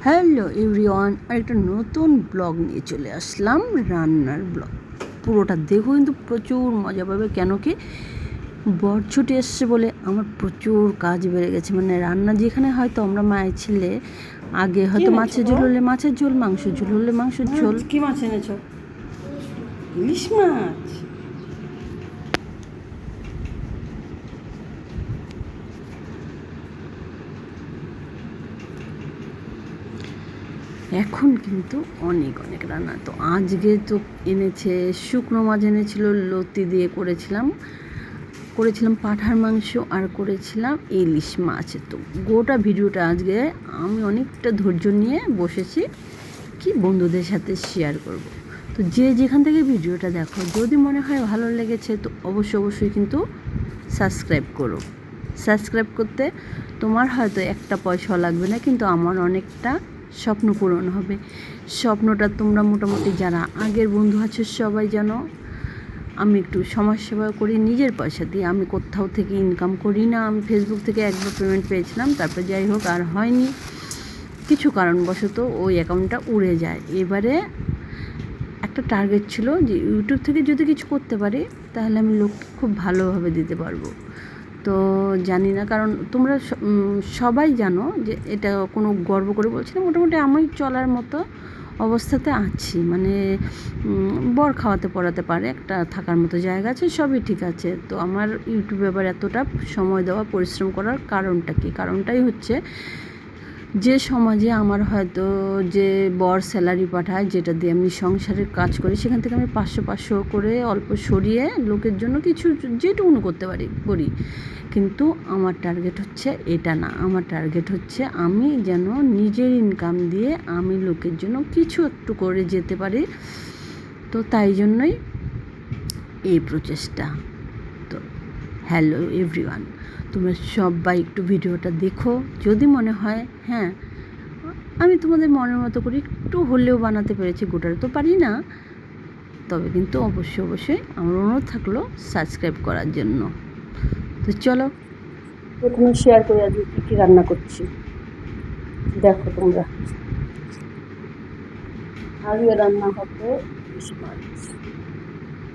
Hello everyone, আরেকটা নতুন blog নিয়ে চলে আসলাম, রান্নার ব্লগ। পুরোটা দেখো, কিন্তু প্রচুর মজা পাবে। কেন কি বর ছুটি এসছে বলে আমার প্রচুর কাজ বেড়ে গেছে। মানে রান্না যেখানে হয়তো আমরা মায়ের ছেলে আগে হয়তো মাছের ঝোল হলে মাছের ঝোল, মাংসের ঝোল হলে মাংসের ঝোল। কি মাছ এনেছ? ইলিশ মাছ। এখন কিন্তু অনেক অনেক রান্না। তো আজকে তো এনেছে শুকনো মাছ, এনেছিল লতি দিয়ে করেছিলাম পাঁঠার মাংস, আর করেছিলাম ইলিশ মাছ। তো গোটা ভিডিওটা আজকে আমি অনেকটা ধৈর্য নিয়ে বসেছি কি বন্ধুদের সাথে শেয়ার করব। তো যে যেখান থেকে ভিডিওটা দেখো, যদি মনে হয় ভালো লেগেছে তো অবশ্যই কিন্তু সাবস্ক্রাইব করো। সাবস্ক্রাইব করতে তোমার হয়তো একটা পয়সাও লাগবে না, কিন্তু আমার অনেকটা স্বপ্ন পূরণ হবে। স্বপ্নটা তোমরা মোটামুটি যারা আগের বন্ধু আছো সবাই জানো, আমি একটু সমাজসেবা করি নিজের পয়সা দিয়ে। আমি কোথাও থেকে ইনকাম করি না। আমি ফেসবুক থেকে একবার পেমেন্ট পেয়েছিলাম, তারপর যাই হোক আর হয়নি, কিছু কারণবশত ওই অ্যাকাউন্টটা উড়ে যায়। এবারে একটা টার্গেট ছিল যে ইউটিউব থেকে যদি কিছু করতে পারি তাহলে আমি লোককে খুব ভালোভাবে দিতে পারবো। তো জানি না, কারণ তোমরা সবাই জানো যে এটা কোনো গর্ব করে বলছি না, মোটামুটি আমি চলার মতো অবস্থাতে আছি। মানে বর খাওয়াতে পড়াতে পারে, একটা থাকার মতো জায়গা আছে, সবই ঠিক আছে। তো আমার ইউটিউবে আবার এতটা সময় দেওয়া, পরিশ্রম করার কারণটা কি? কারণটাই হচ্ছে যে সমাজে আমার হয়তো যে বর স্যালারি পাঠায়, যেটা দিয়ে আমি সংসারের কাজ করি, সেখান থেকে আমি 500 করে অল্প সরিয়ে লোকের জন্য কিছু যেটুকুনো করতে পারি করি। কিন্তু আমার টার্গেট হচ্ছে এটা না। আমার টার্গেট হচ্ছে আমি যেন নিজের ইনকাম দিয়ে আমি লোকের জন্য কিছু একটু করে যেতে পারি। তো তাই জন্যই এই প্রচেষ্টা। তো হ্যালো এভরিওয়ান, তোমরা সবাই একটু ভিডিওটা দেখো। যদি মনে হয় হ্যাঁ আমি তোমাদের মনের মতো করে একটু হলেও বানাতে পেরেছি, গোটাটা তো পারি না, তবে কিন্তু অবশ্যই আমার অনুরোধ থাকলো সাবস্ক্রাইব করার জন্য। তো চলো প্রথমে শেয়ার করে আজকে কী কী রান্না করছি দেখো তোমরা। আজকে রান্না হবে ইলিশ মাছ।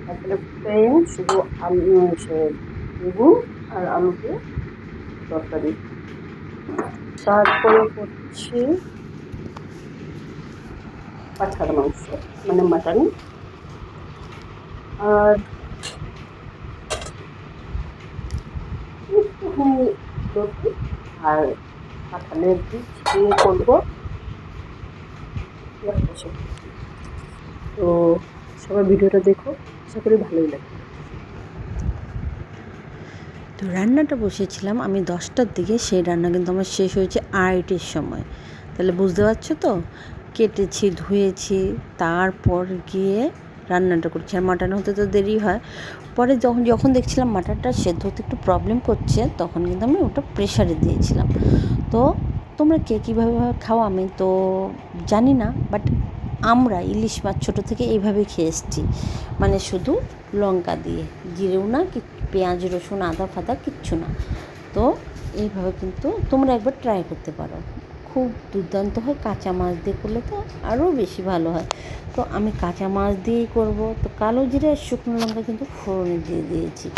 তারপরে প্লেন শুধু আলু, বেগুন আর আলু দিয়ে তরকারি। তারপরে হচ্ছে পাঁঠার মাংস, মানে মাটন। আর একটুখানি রুটি আর কাঁঠালের বীজ দিয়ে করবো। তো সবাই ভিডিওটা দেখো, আশা করি ভালোই লাগবে। তো রান্নাটা বসিয়েছিলাম আমি 10টার দিকে, সেই রান্না কিন্তু আমার শেষ হয়েছে 2:30-এর সময়। তাহলে বুঝতে পারছো তো, কেটেছি, ধুয়েছি, তারপর গিয়ে রান্নাটা করছি। আর মাটন হতে তো দেরি হয়। পরে যখন দেখছিলাম মাটনটা সেদ্ধ হতে একটু প্রবলেম করছে, তখন কিন্তু আমি ওটা প্রেশারে দিয়েছিলাম। তো তোমরা কে কীভাবে খাও আমি তো জানি না, বাট আমরা ইলিশ মাছ ছোটো থেকে এইভাবে খেয়ে এসেছি। মানে শুধু লঙ্কা দিয়ে, জিরেও না, কি পেঁয়াজ রসুন আদা ফাদা কিচ্ছু না। তো এইভাবে কিন্তু তোমরা একবার ট্রাই করতে পারো, খুব দুর্দান্ত হয়। কাঁচা মাছ দিয়ে করলে তো আরও বেশি ভালো হয়। তো আমি কাঁচা মাছ দিয়েই করব। তো কালো জিরে আর শুকনো লঙ্কা কিন্তু ফোড়নে দিয়ে দিয়েছি।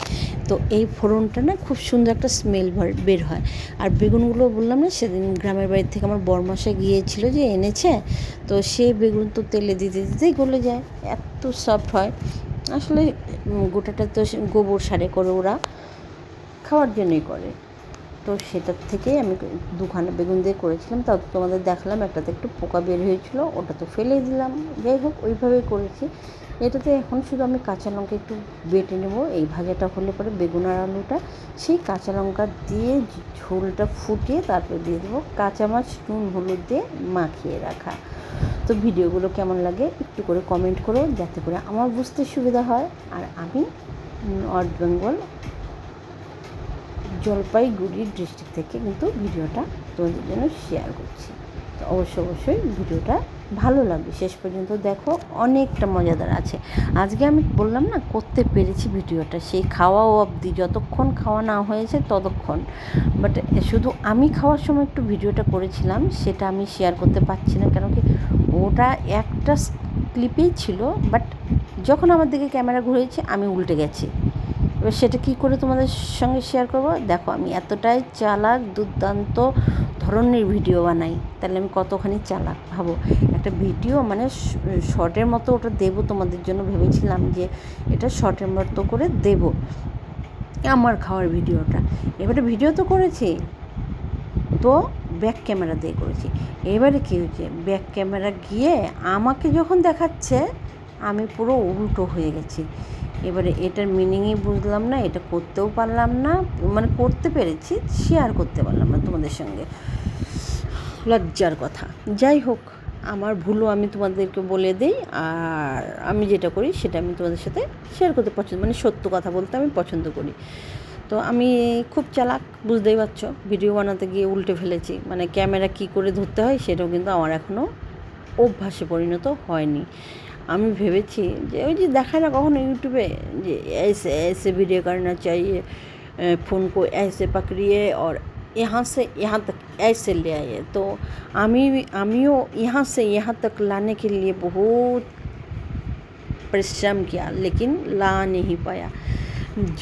তো এই ফোড়নটা না খুব সুন্দর একটা স্মেল বের হয়। আর বেগুনগুলো বললাম না, সেদিন গ্রামের বাড়ি থেকে আমার বরমশাই গিয়েছিল যে এনেছে, তো সেই বেগুন তো তেলে দিতে দিতেই গলে যায়, এত সফট হয়। আসলে গোটাটা তো গোবর সারে করে, ওরা খাওয়ার জন্যই করে। তো সেটার থেকেই আমি 2খানা বেগুন দিয়ে করেছিলাম। তাও তোমাদের দেখালাম, একটাতে একটু পোকা বের হয়েছিল, ওটা তো ফেলে দিলাম। যাই হোক, ওইভাবেই করেছি। এটাতে এখন শুধু আমি কাঁচা লঙ্কা একটু বেটে নেব। এই ভাজাটা হলে পরে বেগুন আর আলুটা সেই কাঁচা লঙ্কা দিয়ে ঝোলটা ফুটিয়ে তারপরে দিয়ে দেবো কাঁচা মাছ, নুন হলুদ দিয়ে মাখিয়ে রাখা। তো ভিডিওগুলো কেমন লাগে একটু করে কমেন্ট করো, যাতে করে আমার বুঝতে সুবিধা হয়। আর আমি নর্থ বেঙ্গল জলপাইগুড়ি ডিস্ট্রিক্ট থেকে কিন্তু ভিডিওটা তোমাদের জন্য শেয়ার করছি। তো অবশ্যই ভিডিওটা ভালো লাগবে, শেষ পর্যন্ত দেখো, অনেকটা মজাদার আছে। আজকে আমি বললাম না করতে পেরেছি ভিডিওটা, সেই খাওয়া অবধি, যতক্ষণ খাওয়া না হয়েছে ততক্ষণ। বাট শুধু আমি খাওয়ার সময় একটু ভিডিওটা করেছিলাম, সেটা আমি শেয়ার করতে পারছি না, কেন কি ওটা একটা ক্লিপেই ছিল। বাট যখন আমার দিকে ক্যামেরা ঘুরেছে আমি উল্টে গেছি। এবার সেটা কী করে তোমাদের সঙ্গে শেয়ার করব? দেখো, আমি এতটাই চালাক, দুর্দান্ত ধরনের ভিডিও বানাই, তাহলে আমি কতখানি চালাক ভাবো। একটা ভিডিও মানে শর্টের মতো ওটা দেবো তোমাদের জন্য, ভেবেছিলাম যে এটা শর্টের মতো করে দেবো আমার খাওয়ার ভিডিওটা। এবারে ভিডিও তো করেছি, তো ব্যাক ক্যামেরা দিয়ে করেছি। এবারে কী হয়েছে, ব্যাক ক্যামেরা গিয়ে আমাকে যখন দেখাচ্ছে আমি পুরো উল্টো হয়ে গেছি। এবারে এটার মিনিংই বুঝলাম না, এটা করতেও পারলাম না, মানে করতে পেরেছি, শেয়ার করতে পারলাম না তোমাদের সঙ্গে, লজ্জার কথা। যাই হোক, আমার ভুলও আমি তোমাদেরকে বলে দিই, আর আমি যেটা করি সেটা আমি তোমাদের সাথে শেয়ার করতে পছন্দ, মানে সত্য কথা বলতে আমি পছন্দ করি। তো আমি খুব চালাক, বুঝতেই পারছো, ভিডিও বানাতে গিয়ে উল্টে ফেলেছি। মানে ক্যামেরা কী করে ধরতে হয় সেটাও কিন্তু আমার এখনও অভ্যাসে পরিণত হয়নি। আমি ভেবেছি যে ওই যে দেখায় না কখনো ইউটিউবে যে ऐसे ऐसे वीडियो करना चाहिए, फ़ोन को ऐसे पकड़िए और यहाँ से यहाँ तक ऐसे ले आइए। तो আমিও यहाँ से यहाँ तक लाने के लिए बहुत परिश्रम किया, लेकिन ला नहीं पाया।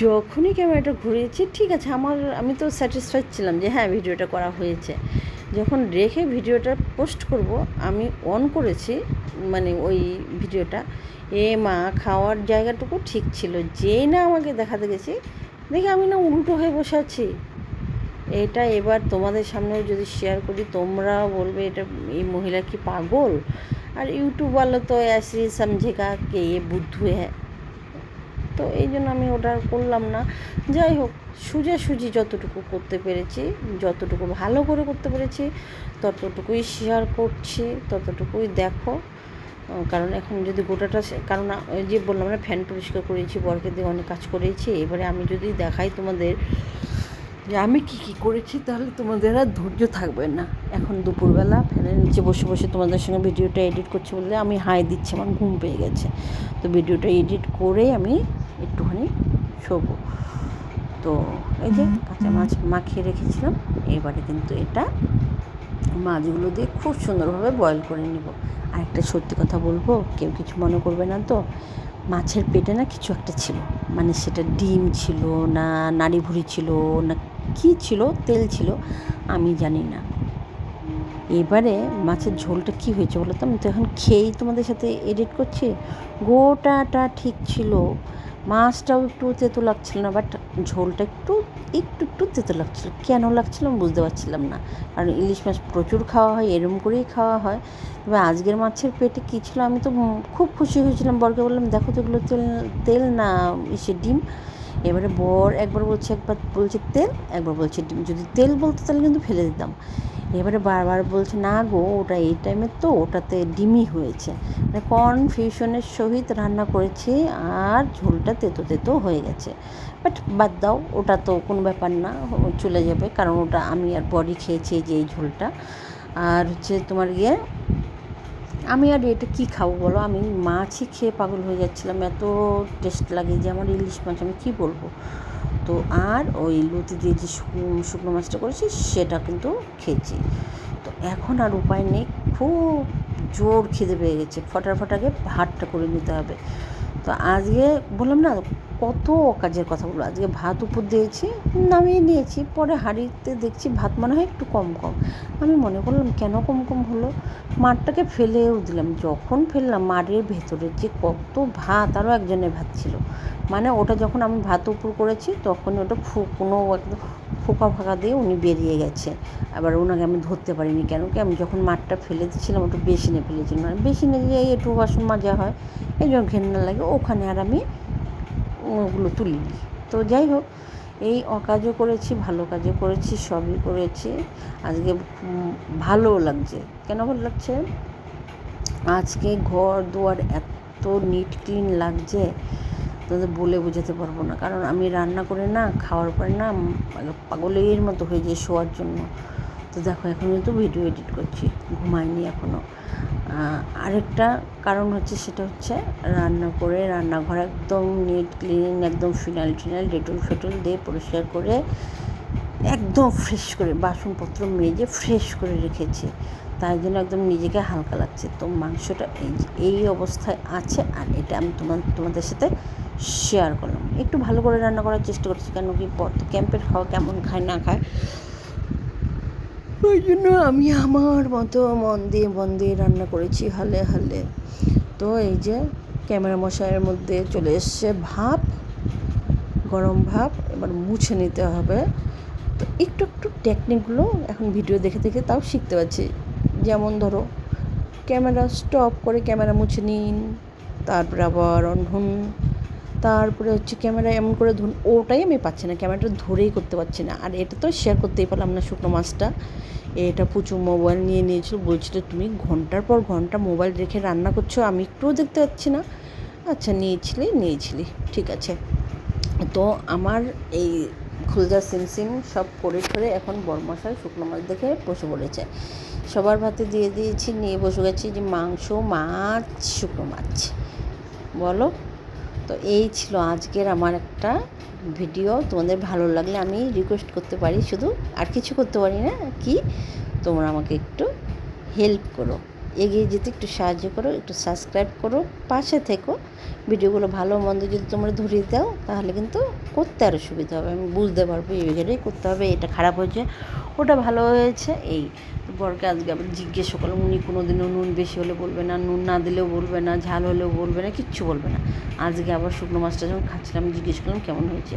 যখনই ক্যামেরাটা ঘুরিয়েছি, ঠিক আছে, আমি তো স্যাটিসফাইড ছিলাম যে হ্যাঁ ভিডিওটা করা হয়েছে। যখন রেখে ভিডিওটা পোস্ট করব, আমি অন করেছি মানে ওই ভিডিওটা, মা খাওয়ার জায়গাটুকু ঠিক ছিল, যেই না আমাকে দেখাতে গেছি, দেখি আমি না উল্টো হয়ে বসে আছি। এটা এবার তোমাদের সামনেও যদি শেয়ার করি, তোমরা বলবে এটা এই মহিলা কি পাগল। আর ইউটিউব वाला তো ऐसे समझेगा कि ये बुद्धू है। তো এই জন্য আমি ওটা করলাম না। যাই হোক, সোজাসুজি যতটুকু করতে পেরেছি, যতটুকু ভালো করে করতে পেরেছি, ততটুকুই শেয়ার করছি, ততটুকুই দেখো। কারণ এখন যদি গোটাটা, কারণ ওই যে বললাম না ফ্যান পরিষ্কার করেছি, বরকে দিয়ে অনেক কাজ করেছি, এবারে আমি যদি দেখাই তোমাদের যে আমি কী কী করেছি, তাহলে তোমাদের আর ধৈর্য থাকবে না। এখন দুপুরবেলা ফ্যানের নিচে বসে বসে তোমাদের সঙ্গে ভিডিওটা এডিট করছি বলে আমি হাই দিচ্ছি, আমার ঘুম পেয়ে গেছে। তো ভিডিওটা এডিট করে আমি একটুখানি শোবো। তো এই যে কাঁচা মাছ মাখিয়ে রেখেছিলাম, এবারে কিন্তু এটা মাছগুলো দিয়ে খুব সুন্দরভাবে বয়েল করে নেব। আর একটা সত্যি কথা বলবো, কেউ কিছু মনে করবে না তো, মাছের পেটে না কিছু একটা ছিল, মানে সেটা ডিম ছিল না নাড়ি ভুড়ি ছিল না কী ছিল, তেল ছিল, আমি জানি না। এবারে মাছের ঝোলটা কী হয়েছে বলো তো, আমি তো এখন খেয়েই তোমাদের সাথে এডিট করছি। গোটাটা ঠিক ছিল, মাছটাও একটু তেতো লাগছিল না, বাট ঝোলটা একটু একটু একটু তেতো লাগছিল। কেন লাগছিল আমি বুঝতে পারছিলাম না, কারণ ইলিশ মাছ প্রচুর খাওয়া হয়, এরম করেই খাওয়া হয়। তবে আজকের মাছের পেটে কী ছিল, আমি তো খুব খুশি হয়েছিলাম, বরকে বললাম দেখো তো এগুলো তেল তেল না ডিম। এবারে বর একবার বলছে তেল, একবার বলছে ডিম। যদি তেল বলতো তাহলে কিন্তু ফেলে দিতাম। এবারে বারবার বলছে না গো, ওটা এই টাইমের তো, ওটাতে ডিমই হয়েছে। মানে কনফিউশনের সহিত রান্না করেছি, আর ঝোলটা তেতো তেতো হয়ে গেছে। বাট বাদ দাও, ওটা তো কোনো ব্যাপার না, চলে যাবে, কারণ ওটা আমি আর বরই খেয়েছি যে এই ঝোলটা। আর হচ্ছে তোমার আমি আর এটা কী খাবো বলো, আমি মাছই খেয়ে পাগল হয়ে যাচ্ছিলাম, এত টেস্ট লাগে যে আমার ইলিশ মাছ, আমি কী বলবো। তো আর ওই লতি দিয়ে যে শুকনো মাছটা করেছি সেটা কিন্তু খেয়েছি। তো এখন আর উপায় নেই, খুব জোর খিদে পেয়ে গেছে, ফটাফটাকে ভাতটা করে নিতে হবে। তো আজকে বললাম না কত কাজের কথা বলবো, আজকে ভাত উপর দিয়েছি, নামিয়ে নিয়েছি, পরে হাঁড়িতে দেখছি ভাত মনে হয় একটু কম কম। আমি মনে করলাম কেন কম কম হলো, মাঠটাকে ফেলেও দিলাম। যখন ফেললাম, মাঠের ভেতরের যে কত ভাত, আরও একজনের ভাত ছিল, মানে ওটা যখন আমি ভাত উপর করেছি তখন ওটা কোনো একদম ফোঁকা ফাঁকা দিয়ে উনি বেরিয়ে গেছে। আবার ওনাকে আমি ধরতে পারিনি, কেন কি আমি যখন মাঠটা ফেলে দিচ্ছিলাম ওটা বেসিনে ফেলেছিলাম, মানে বেসিনে গিয়ে একটু বাসন মাজা হয়, এই জন্য ঘেন্না লাগে, ওখানে আর আমি ওগুলো তুলিনি। তো যাই হোক, এই অকাজও করেছি, ভালো কাজও করেছি, সবই করেছি। আজকে ভালো লাগছে। কেন ভালো লাগছে, আজকে ঘর দুয়ার এত নিট ক্লিন লাগছে, তাদের বলে বোঝাতে পারবো না। কারণ আমি রান্না করে না খাওয়ার পরে না পাগলের মতো হয়ে যায় শোয়ার জন্য। তো দেখো এখন কিন্তু ভিডিও এডিট করছি, ঘুমাইনি এখনও। আরেকটা কারণ হচ্ছে সেটা হচ্ছে রান্না করে রান্নাঘর একদম নিট ক্লিন, একদম ফিনাইল ডেটল ফেটল দিয়ে পরিষ্কার করে একদম ফ্রেশ করে বাসনপত্র মেজে ফ্রেশ করে রেখেছি, তাই জন্য একদম নিজেকে হালকা লাগছে। তো মাংসটা এই অবস্থায় আছে, আর এটা আমি তোমাদের সাথে শেয়ার করলাম। একটু ভালো করে রান্না করার চেষ্টা করছি, কেন কি ক্যাম্পের খাওয়া কেমন খায় না খায়, ওই জন্য আমি আমার মতো মন দিয়ে রান্না করেছি হালে হালে। তো এই যে ক্যামেরা মশাইয়ের মধ্যে চলে এসছে ভাপ, গরম ভাপ, এবার মুছে নিতে হবে। তো একটু টেকনিকগুলো এখন ভিডিও দেখে দেখে তাও শিখতে পারছি। যেমন ধরো ক্যামেরা স্টপ করে ক্যামেরা মুছে নিন, তারপরে আবার অন হুন, তারপরে হচ্ছে ক্যামেরা এমন করে ধরুন, ওটাই আমি পাচ্ছি না, ক্যামেরাটা ধরেই করতে পারছি না। আর এটা তো শেয়ার করতেই পারলাম না, শুকনো মাছটা। এটা প্রচুর মোবাইল নিয়ে নিয়েছিল, বলছিল তুমি ঘন্টার পর ঘন্টা মোবাইল রেখে রান্না করছো, আমি একটুও দেখতে পাচ্ছি না। আচ্ছা নিয়েছিলি ঠিক আছে। তো আমার এই খুলজা সিমসিম সব করে ঠরে এখন বড়মশাই শুকনো মাছ দেখে বসে পড়েছে। সবার ভাতে দিয়ে দিয়েছি, নিয়ে বসে গেছি যে মাংস, মাছ, শুকনো মাছ, বলো। তো এই ছিল আজকের আমার একটা ভিডিও। তোমাদের ভালো লাগলে আমি রিকোয়েস্ট করতে পারি, শুধু আর কিছু করতে পারি না, কি তোমরা আমাকে একটু হেল্প করো, এগিয়ে যেতে একটু সাহায্য করো, একটু সাবস্ক্রাইব করো, পাশে থেকো। ভিডিওগুলো ভালো মন্দ যদি তোমরা ধরিয়ে দাও তাহলে কিন্তু করতে আরও সুবিধা হবে, আমি বুঝতে পারবো এইভাবেই করতে হবে, এটা খারাপ হয়েছে, ওটা ভালো হয়েছে। এই বরকে আজকে আবার জিজ্ঞেস করলাম, উনি কোনো দিনও নুন বেশি হলে বলবে না, নুন না দিলেও বলবে না, ঝাল হলেও বলবে না, কিচ্ছু বলবে না। আজকে আবার শুকনো মাছটা যখন খাচ্ছিলাম জিজ্ঞেস করলাম কেমন হয়েছে।